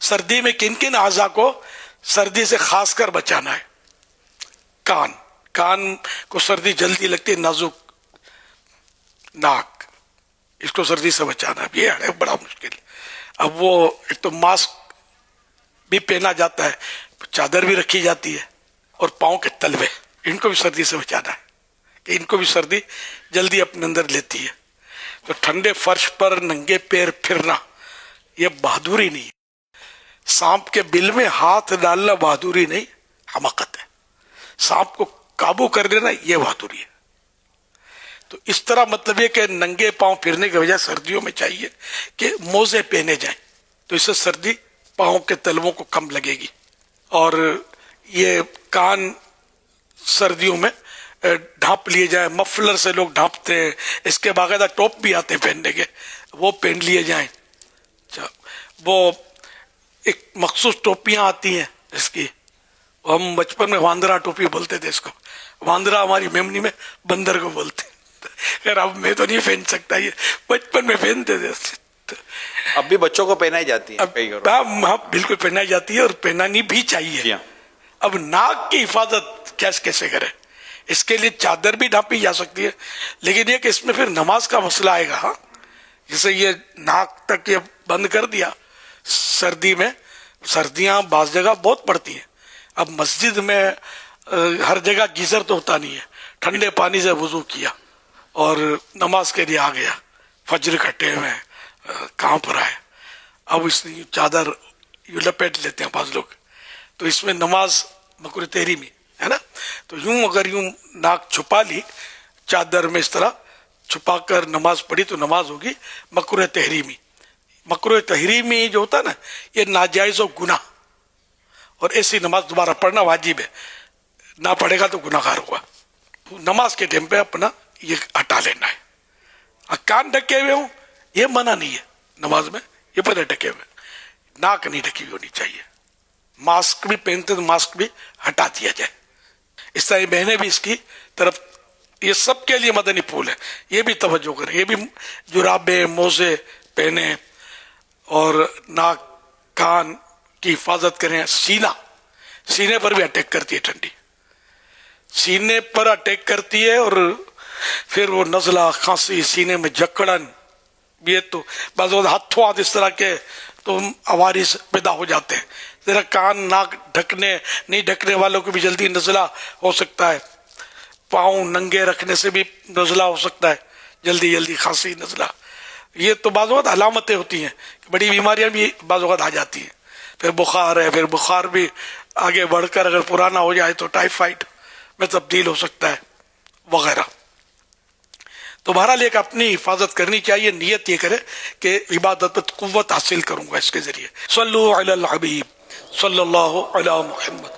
سردی میں کن کن اعضاء کو سردی سے خاص کر بچانا ہے؟ کان کو سردی جلدی لگتی ہے، نازک ناک، اس کو سردی سے بچانا ہے، یہ ہے بڑا مشکل۔ اب وہ ایک تو ماسک بھی پہنا جاتا ہے، چادر بھی رکھی جاتی ہے، اور پاؤں کے تلوے، ان کو بھی سردی سے بچانا ہے کہ ان کو بھی سردی جلدی اپنے اندر لیتی ہے۔ تو ٹھنڈے فرش پر ننگے پیر پھرنا یہ بہادری نہیں ہے، سانپ کے بل میں ہاتھ ڈالنا بہادری نہیں، حماقت ہے۔ سانپ کو قابو کر لینا یہ بہادری ہے۔ تو اس طرح مطلب یہ کہ ننگے پاؤں پھرنے کی وجہ سردیوں میں چاہیے کہ موزے پہنے جائیں، تو اس سے سردی پاؤں کے تلووں کو کم لگے گی۔ اور یہ کان سردیوں میں ڈھانپ لیے جائیں، مفلر سے لوگ ڈھانپتے ہیں، اس کے باقاعدہ ٹوپ بھی آتے ہیں پہننے کے، وہ پہن لیے جائیں۔ وہ ایک مخصوص ٹوپیاں آتی ہیں اس کی، ہم بچپن میں واندرا ٹوپی بولتے تھے اس کو، واندرا ہماری میمنی میں بندر کو بولتے ہیں۔ خیر اب میں تو نہیں پہن سکتا، یہ بچپن میں پہنتے تھے۔ اب بھی بچوں کو پہنائی جاتی ہے، ہاں بالکل پہنائی جاتی ہے اور پہنانی بھی چاہیے۔ اب ناک کی حفاظت کیسے کرے؟ اس کے لیے چادر بھی ڈھانپی جا سکتی ہے، لیکن یہ کہ اس میں پھر نماز کا مسئلہ آئے گا۔ جیسے یہ ناک تک یہ بند کر دیا سردی میں، سردیاں بعض جگہ بہت پڑتی ہیں، اب مسجد میں ہر جگہ گیزر تو ہوتا نہیں ہے، ٹھنڈے پانی سے وضو کیا اور نماز کے لیے آ گیا، فجر کٹے ہوئے کہاں پر آئے، اب اس چادر یوں لپیٹ لیتے ہیں بعض لوگ، تو اس میں نماز مکروہ تحریمی ہے نا۔ تو یوں اگر یوں ناک چھپا لی چادر میں، اس طرح چھپا کر نماز پڑھی تو نماز ہوگی مکروہ تحریمی۔ مکروہ تحریمی جو ہوتا ہے نا، یہ ناجائز و گناہ، اور ایسی نماز دوبارہ پڑھنا واجب ہے، نہ پڑھے گا تو گناہ گار ہوا۔ نماز کے ٹائم پہ اپنا یہ ہٹا لینا ہے۔ کان ڈھکے ہوئے ہوں یہ منع نہیں ہے نماز میں، یہ پہلے ڈھکے ہوئے، ناک نہیں ڈھکی ہونی چاہیے۔ ماسک بھی پہنتے تو ماسک بھی ہٹا دیا جائے۔ اس طرح بہنیں بھی اس کی طرف، یہ سب کے لیے مدنی پھول ہے، یہ بھی توجہ کریں، یہ بھی جرابیں موزے پہنے اور ناک کان کی حفاظت کریں۔ سینے پر بھی اٹیک کرتی ہے ٹھنڈی، سینے پر اٹیک کرتی ہے، اور پھر وہ نزلہ کھانسی، سینے میں جکڑن، یہ تو بعض وقت ہاتھوں ہاتھ اس طرح کے تو عوارض پیدا ہو جاتے ہیں۔ ذرا کان ناک نہیں ڈھکنے والوں کو بھی جلدی نزلہ ہو سکتا ہے، پاؤں ننگے رکھنے سے بھی نزلہ ہو سکتا ہے، جلدی کھانسی نزلہ، یہ تو بعض وقت علامتیں ہوتی ہیں، بڑی بیماریاں بھی بعض وقت آ جاتی ہیں۔ پھر بخار ہے، پھر بخار بھی آگے بڑھ کر اگر پرانا ہو جائے تو ٹائیفائڈ میں تبدیل ہو سکتا ہے وغیرہ۔ تو بہرحال ایک اپنی حفاظت کرنی چاہیے، نیت یہ کرے کہ عبادت پر قوت حاصل کروں گا اس کے ذریعے۔ صلو علی الحبیب صلی اللہ علی محمد۔